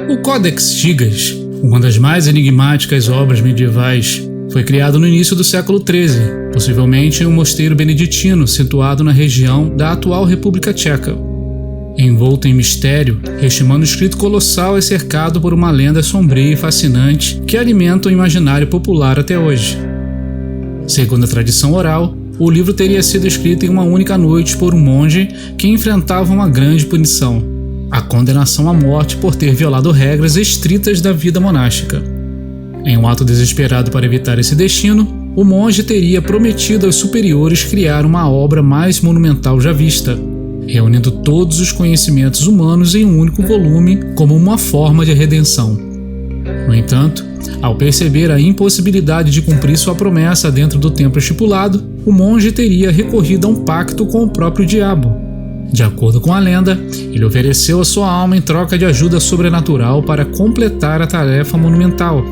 O Codex Gigas, uma das mais enigmáticas obras medievais, foi criado no início do século XIII, possivelmente em um mosteiro beneditino situado na região da atual República Tcheca. Envolto em mistério, este manuscrito colossal é cercado por uma lenda sombria e fascinante que alimenta o imaginário popular até hoje. Segundo a tradição oral, o livro teria sido escrito em uma única noite por um monge que enfrentava uma grande punição, a condenação à morte por ter violado regras estritas da vida monástica. Em um ato desesperado para evitar esse destino, o monge teria prometido aos superiores criar uma obra mais monumental já vista, reunindo todos os conhecimentos humanos em um único volume como uma forma de redenção. No entanto, ao perceber a impossibilidade de cumprir sua promessa dentro do tempo estipulado, o monge teria recorrido a um pacto com o próprio diabo. De acordo com a lenda, ele ofereceu a sua alma em troca de ajuda sobrenatural para completar a tarefa monumental.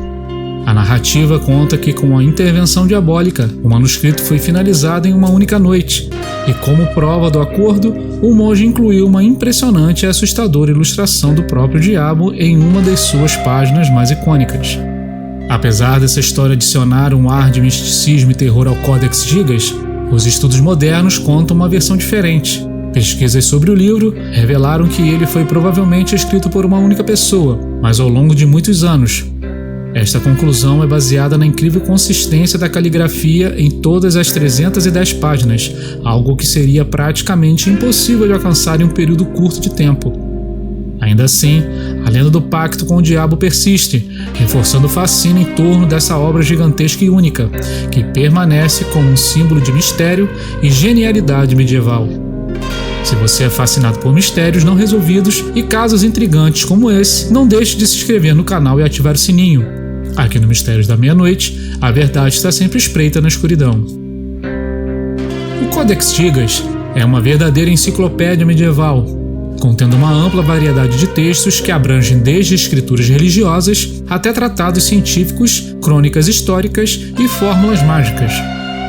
A narrativa conta que, com a intervenção diabólica, o manuscrito foi finalizado em uma única noite, e como prova do acordo, o monge incluiu uma impressionante e assustadora ilustração do próprio diabo em uma das suas páginas mais icônicas. Apesar dessa história adicionar um ar de misticismo e terror ao Codex Gigas, os estudos modernos contam uma versão diferente. Pesquisas sobre o livro revelaram que ele foi provavelmente escrito por uma única pessoa, mas ao longo de muitos anos. Esta conclusão é baseada na incrível consistência da caligrafia em todas as 310 páginas, algo que seria praticamente impossível de alcançar em um período curto de tempo. Ainda assim, a lenda do pacto com o diabo persiste, reforçando o fascínio em torno dessa obra gigantesca e única, que permanece como um símbolo de mistério e genialidade medieval. Se você é fascinado por mistérios não resolvidos e casos intrigantes como esse, não deixe de se inscrever no canal e ativar o sininho. Aqui no Mistérios da Meia-Noite, a verdade está sempre espreita na escuridão. O Codex Gigas é uma verdadeira enciclopédia medieval, contendo uma ampla variedade de textos que abrangem desde escrituras religiosas até tratados científicos, crônicas históricas e fórmulas mágicas.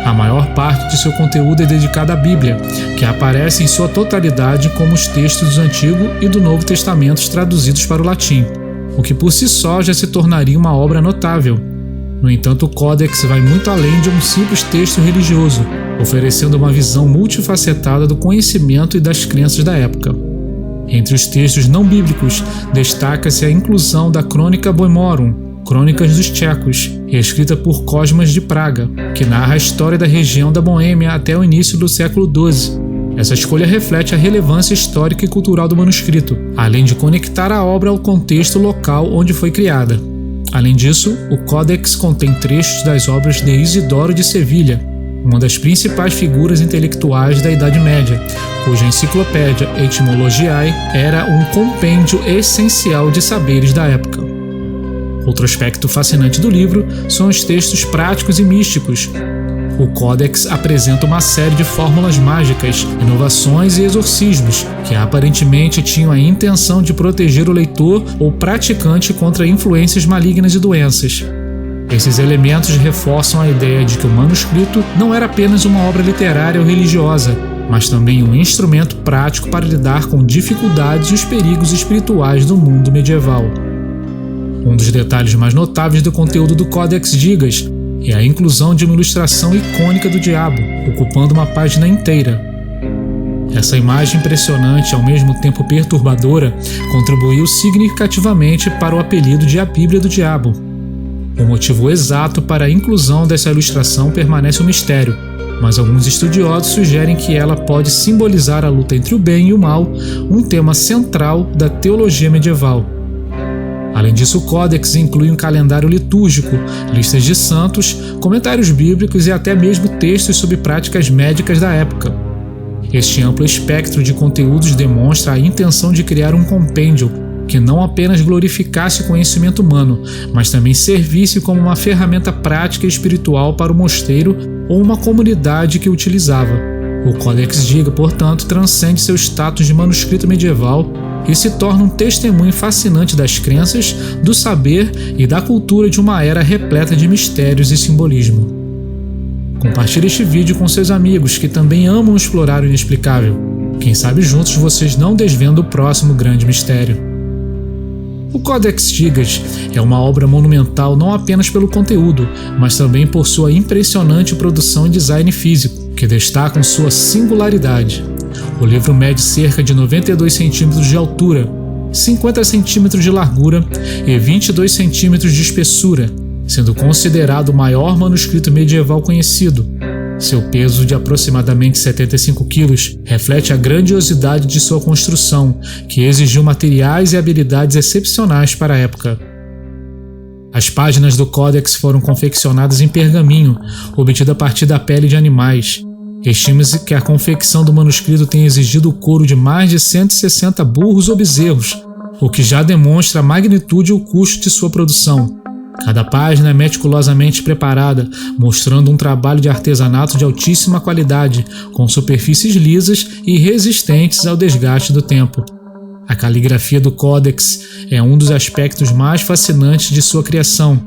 A maior parte de seu conteúdo é dedicada à Bíblia, que aparece em sua totalidade como os textos do Antigo e do Novo Testamentos traduzidos para o latim, o que por si só já se tornaria uma obra notável. No entanto, o Codex vai muito além de um simples texto religioso, oferecendo uma visão multifacetada do conhecimento e das crenças da época. Entre os textos não bíblicos, destaca-se a inclusão da Crônica Boemorum, Crônicas dos Tchecos, escrita por Cosmas de Praga, que narra a história da região da Boêmia até o início do século XII. Essa escolha reflete a relevância histórica e cultural do manuscrito, além de conectar a obra ao contexto local onde foi criada. Além disso, o Codex contém trechos das obras de Isidoro de Sevilha, uma das principais figuras intelectuais da Idade Média, cuja enciclopédia Etymologiae era um compêndio essencial de saberes da época. Outro aspecto fascinante do livro são os textos práticos e místicos. O Codex apresenta uma série de fórmulas mágicas, inovações e exorcismos que aparentemente tinham a intenção de proteger o leitor ou praticante contra influências malignas e doenças. Esses elementos reforçam a ideia de que o manuscrito não era apenas uma obra literária ou religiosa, mas também um instrumento prático para lidar com dificuldades e os perigos espirituais do mundo medieval. Um dos detalhes mais notáveis do conteúdo do Codex Gigas é a inclusão de uma ilustração icônica do diabo, ocupando uma página inteira. Essa imagem impressionante e ao mesmo tempo perturbadora contribuiu significativamente para o apelido de A Bíblia do Diabo. O motivo exato para a inclusão dessa ilustração permanece um mistério, mas alguns estudiosos sugerem que ela pode simbolizar a luta entre o bem e o mal, um tema central da teologia medieval. Além disso, o Codex inclui um calendário litúrgico, listas de santos, comentários bíblicos e até mesmo textos sobre práticas médicas da época. Este amplo espectro de conteúdos demonstra a intenção de criar um compêndio que não apenas glorificasse o conhecimento humano, mas também servisse como uma ferramenta prática e espiritual para o mosteiro ou uma comunidade que o utilizava. O Codex Giga, portanto, transcende seu status de manuscrito medieval e se torna um testemunho fascinante das crenças, do saber e da cultura de uma era repleta de mistérios e simbolismo. Compartilhe este vídeo com seus amigos que também amam explorar o inexplicável. Quem sabe juntos vocês não desvendam o próximo grande mistério. O Codex Gigas é uma obra monumental não apenas pelo conteúdo, mas também por sua impressionante produção e design físico, que destacam sua singularidade. O livro mede cerca de 92 centímetros de altura, 50 centímetros de largura e 22 centímetros de espessura, sendo considerado o maior manuscrito medieval conhecido. Seu peso de aproximadamente 75 quilos reflete a grandiosidade de sua construção, que exigiu materiais e habilidades excepcionais para a época. As páginas do Codex foram confeccionadas em pergaminho, obtido a partir da pele de animais. Estima-se que a confecção do manuscrito tenha exigido o couro de mais de 160 burros ou bezerros, o que já demonstra a magnitude e o custo de sua produção. Cada página é meticulosamente preparada, mostrando um trabalho de artesanato de altíssima qualidade, com superfícies lisas e resistentes ao desgaste do tempo. A caligrafia do Codex é um dos aspectos mais fascinantes de sua criação.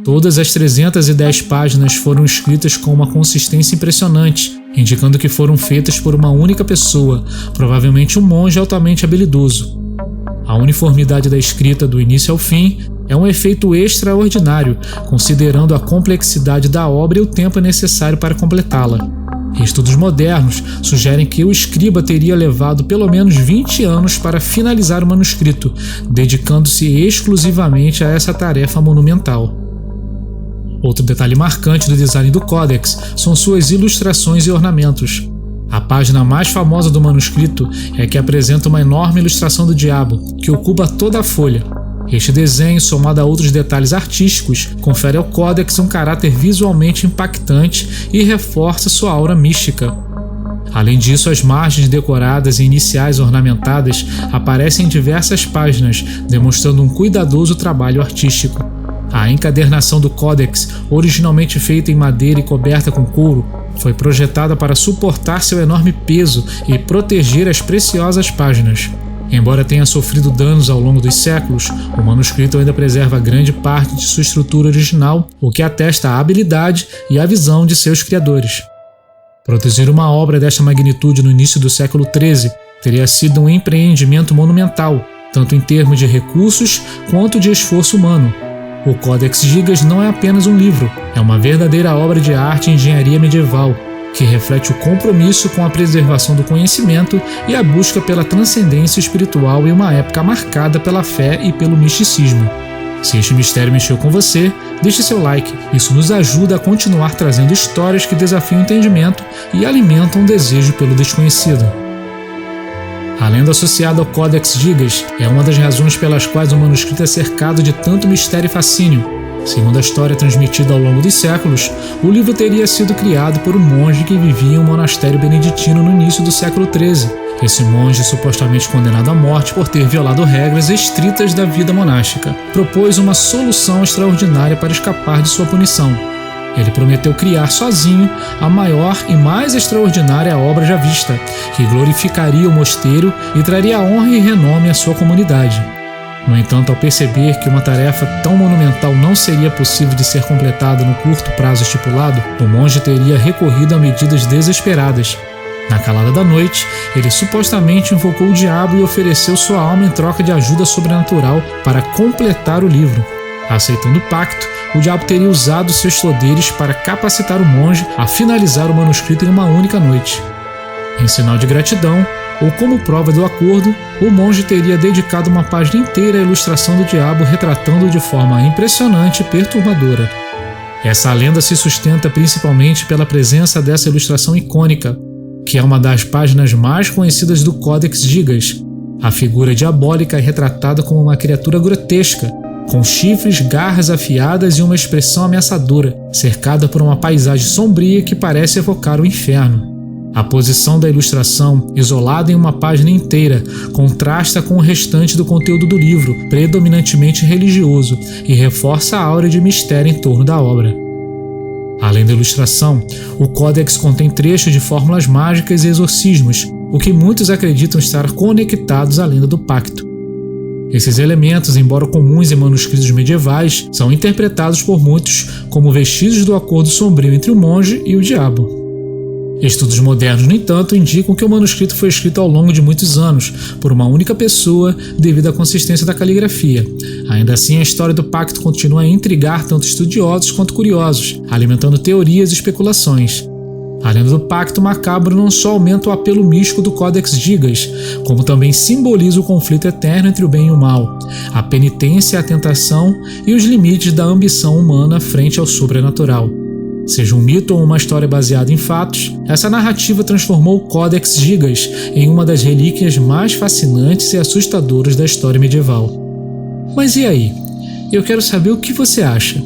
Todas as 310 páginas foram escritas com uma consistência impressionante, indicando que foram feitas por uma única pessoa, provavelmente um monge altamente habilidoso. A uniformidade da escrita do início ao fim é um efeito extraordinário, considerando a complexidade da obra e o tempo necessário para completá-la. Estudos modernos sugerem que o escriba teria levado pelo menos 20 anos para finalizar o manuscrito, dedicando-se exclusivamente a essa tarefa monumental. Outro detalhe marcante do design do Codex são suas ilustrações e ornamentos. A página mais famosa do manuscrito é a que apresenta uma enorme ilustração do diabo, que ocupa toda a folha. Este desenho, somado a outros detalhes artísticos, confere ao Codex um caráter visualmente impactante e reforça sua aura mística. Além disso, as margens decoradas e iniciais ornamentadas aparecem em diversas páginas, demonstrando um cuidadoso trabalho artístico. A encadernação do Codex, originalmente feita em madeira e coberta com couro, foi projetada para suportar seu enorme peso e proteger as preciosas páginas. Embora tenha sofrido danos ao longo dos séculos, o manuscrito ainda preserva grande parte de sua estrutura original, o que atesta a habilidade e a visão de seus criadores. Produzir uma obra desta magnitude no início do século XIII teria sido um empreendimento monumental, tanto em termos de recursos quanto de esforço humano. O Codex Gigas não é apenas um livro, é uma verdadeira obra de arte e engenharia medieval, que reflete o compromisso com a preservação do conhecimento e a busca pela transcendência espiritual em uma época marcada pela fé e pelo misticismo. Se este mistério mexeu com você, deixe seu like, isso nos ajuda a continuar trazendo histórias que desafiam o entendimento e alimentam o desejo pelo desconhecido. A lenda associada ao Codex Gigas é uma das razões pelas quais o manuscrito é cercado de tanto mistério e fascínio. Segundo a história transmitida ao longo dos séculos, o livro teria sido criado por um monge que vivia em um monastério beneditino no início do século XIII. Esse monge, supostamente condenado à morte por ter violado regras estritas da vida monástica, propôs uma solução extraordinária para escapar de sua punição. Ele prometeu criar sozinho a maior e mais extraordinária obra já vista, que glorificaria o mosteiro e traria honra e renome à sua comunidade. No entanto, ao perceber que uma tarefa tão monumental não seria possível de ser completada no curto prazo estipulado, o monge teria recorrido a medidas desesperadas. Na calada da noite, ele supostamente invocou o diabo e ofereceu sua alma em troca de ajuda sobrenatural para completar o livro. Aceitando o pacto, o diabo teria usado seus poderes para capacitar o monge a finalizar o manuscrito em uma única noite. Em sinal de gratidão, ou como prova do acordo, o monge teria dedicado uma página inteira à ilustração do diabo, retratando-o de forma impressionante e perturbadora. Essa lenda se sustenta principalmente pela presença dessa ilustração icônica, que é uma das páginas mais conhecidas do Codex Gigas. A figura diabólica é retratada como uma criatura grotesca, com chifres, garras afiadas e uma expressão ameaçadora, cercada por uma paisagem sombria que parece evocar o inferno. A posição da ilustração, isolada em uma página inteira, contrasta com o restante do conteúdo do livro, predominantemente religioso, e reforça a aura de mistério em torno da obra. Além da ilustração, o Codex contém trechos de fórmulas mágicas e exorcismos, o que muitos acreditam estar conectados à lenda do pacto. Esses elementos, embora comuns em manuscritos medievais, são interpretados por muitos como vestígios do acordo sombrio entre o monge e o diabo. Estudos modernos, no entanto, indicam que o manuscrito foi escrito ao longo de muitos anos, por uma única pessoa, devido à consistência da caligrafia. Ainda assim, a história do pacto continua a intrigar tanto estudiosos quanto curiosos, alimentando teorias e especulações. A lenda do pacto macabro não só aumenta o apelo místico do Codex Gigas, como também simboliza o conflito eterno entre o bem e o mal, a penitência, a tentação e os limites da ambição humana frente ao sobrenatural. Seja um mito ou uma história baseada em fatos, essa narrativa transformou o Codex Gigas em uma das relíquias mais fascinantes e assustadoras da história medieval. Mas e aí? Eu quero saber o que você acha.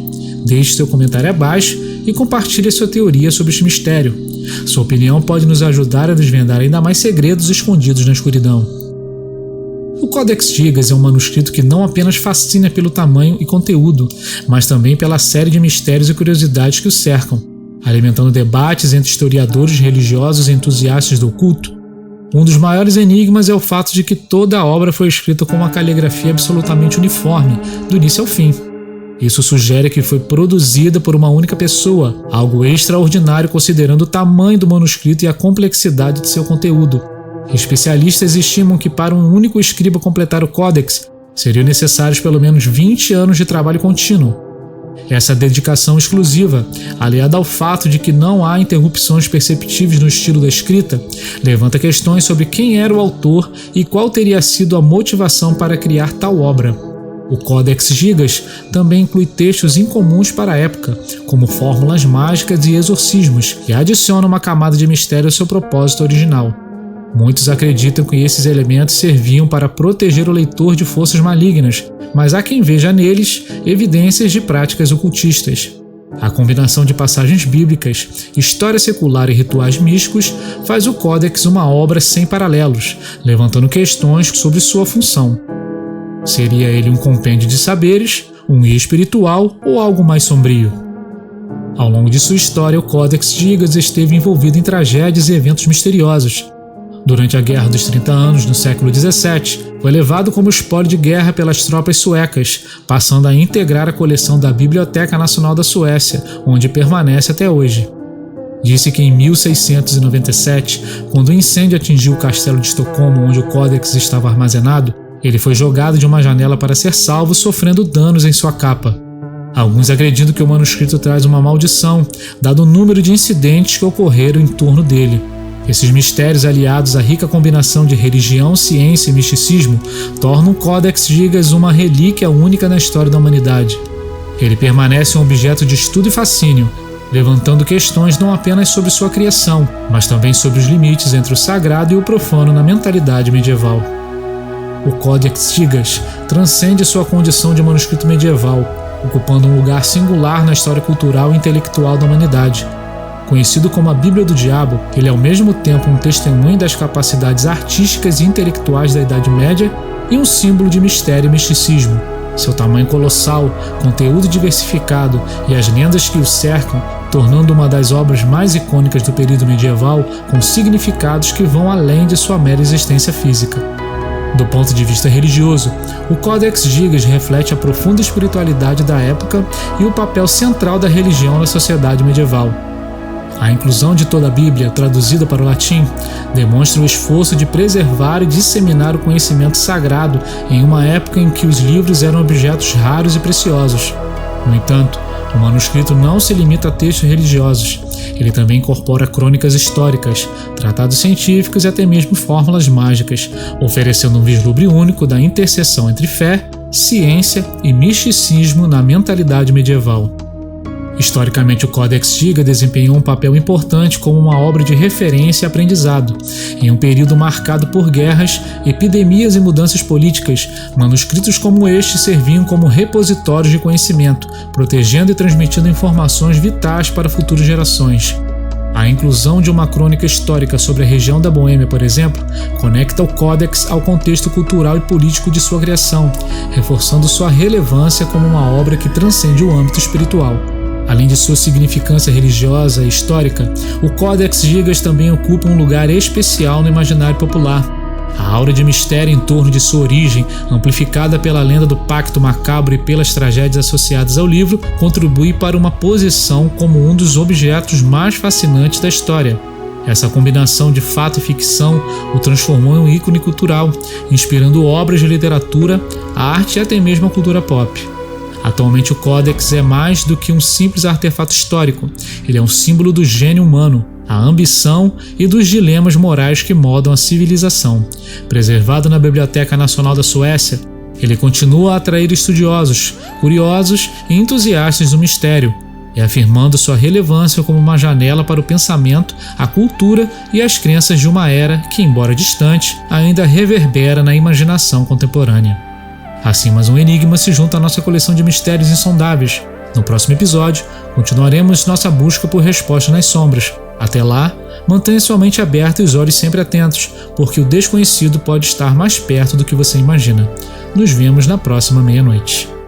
Deixe seu comentário abaixo e compartilhe sua teoria sobre este mistério. Sua opinião pode nos ajudar a desvendar ainda mais segredos escondidos na escuridão. O Codex Gigas é um manuscrito que não apenas fascina pelo tamanho e conteúdo, mas também pela série de mistérios e curiosidades que o cercam, alimentando debates entre historiadores religiosos e entusiastas do oculto. Um dos maiores enigmas é o fato de que toda a obra foi escrita com uma caligrafia absolutamente uniforme, do início ao fim. Isso sugere que foi produzida por uma única pessoa, algo extraordinário considerando o tamanho do manuscrito e a complexidade de seu conteúdo. Especialistas estimam que para um único escriba completar o Codex, seriam necessários pelo menos 20 anos de trabalho contínuo. Essa dedicação exclusiva, aliada ao fato de que não há interrupções perceptíveis no estilo da escrita, levanta questões sobre quem era o autor e qual teria sido a motivação para criar tal obra. O Codex Gigas também inclui textos incomuns para a época, como fórmulas mágicas e exorcismos, que adicionam uma camada de mistério ao seu propósito original. Muitos acreditam que esses elementos serviam para proteger o leitor de forças malignas, mas há quem veja neles evidências de práticas ocultistas. A combinação de passagens bíblicas, história secular e rituais místicos faz o Codex uma obra sem paralelos, levantando questões sobre sua função. Seria ele um compêndio de saberes, um guia espiritual ou algo mais sombrio? Ao longo de sua história, o Codex Gigas esteve envolvido em tragédias e eventos misteriosos. Durante a Guerra dos 30 Anos, no século XVII, foi levado como espólio de guerra pelas tropas suecas, passando a integrar a coleção da Biblioteca Nacional da Suécia, onde permanece até hoje. Disse que em 1697, quando o incêndio atingiu o castelo de Estocolmo, onde o Codex estava armazenado, ele foi jogado de uma janela para ser salvo, sofrendo danos em sua capa. Alguns acreditam que o manuscrito traz uma maldição, dado o número de incidentes que ocorreram em torno dele. Esses mistérios, aliados à rica combinação de religião, ciência e misticismo, tornam o Codex Gigas uma relíquia única na história da humanidade. Ele permanece um objeto de estudo e fascínio, levantando questões não apenas sobre sua criação, mas também sobre os limites entre o sagrado e o profano na mentalidade medieval. O Codex Gigas transcende sua condição de manuscrito medieval, ocupando um lugar singular na história cultural e intelectual da humanidade. Conhecido como a Bíblia do Diabo, ele é ao mesmo tempo um testemunho das capacidades artísticas e intelectuais da Idade Média e um símbolo de mistério e misticismo. Seu tamanho colossal, conteúdo diversificado e as lendas que o cercam, tornando uma das obras mais icônicas do período medieval, com significados que vão além de sua mera existência física. Do ponto de vista religioso, o Codex Gigas reflete a profunda espiritualidade da época e o papel central da religião na sociedade medieval. A inclusão de toda a Bíblia, traduzida para o latim, demonstra o esforço de preservar e disseminar o conhecimento sagrado em uma época em que os livros eram objetos raros e preciosos. No entanto, o manuscrito não se limita a textos religiosos. Ele também incorpora crônicas históricas, tratados científicos e até mesmo fórmulas mágicas, oferecendo um vislumbre único da interseção entre fé, ciência e misticismo na mentalidade medieval. Historicamente, o Codex Gigas desempenhou um papel importante como uma obra de referência e aprendizado. Em um período marcado por guerras, epidemias e mudanças políticas, manuscritos como este serviam como repositórios de conhecimento, protegendo e transmitindo informações vitais para futuras gerações. A inclusão de uma crônica histórica sobre a região da Boêmia, por exemplo, conecta o Codex ao contexto cultural e político de sua criação, reforçando sua relevância como uma obra que transcende o âmbito espiritual. Além de sua significância religiosa e histórica, o Codex Gigas também ocupa um lugar especial no imaginário popular. A aura de mistério em torno de sua origem, amplificada pela lenda do Pacto Macabro e pelas tragédias associadas ao livro, contribui para uma posição como um dos objetos mais fascinantes da história. Essa combinação de fato e ficção o transformou em um ícone cultural, inspirando obras de literatura, arte e até mesmo a cultura pop. Atualmente o Codex é mais do que um simples artefato histórico, ele é um símbolo do gênio humano, a ambição e dos dilemas morais que moldam a civilização. Preservado na Biblioteca Nacional da Suécia, ele continua a atrair estudiosos, curiosos e entusiastas do mistério, reafirmando sua relevância como uma janela para o pensamento, a cultura e as crenças de uma era que, embora distante, ainda reverbera na imaginação contemporânea. Assim, mais um enigma se junta à nossa coleção de mistérios insondáveis. No próximo episódio, continuaremos nossa busca por respostas nas sombras. Até lá, mantenha sua mente aberta e os olhos sempre atentos, porque o desconhecido pode estar mais perto do que você imagina. Nos vemos na próxima meia-noite.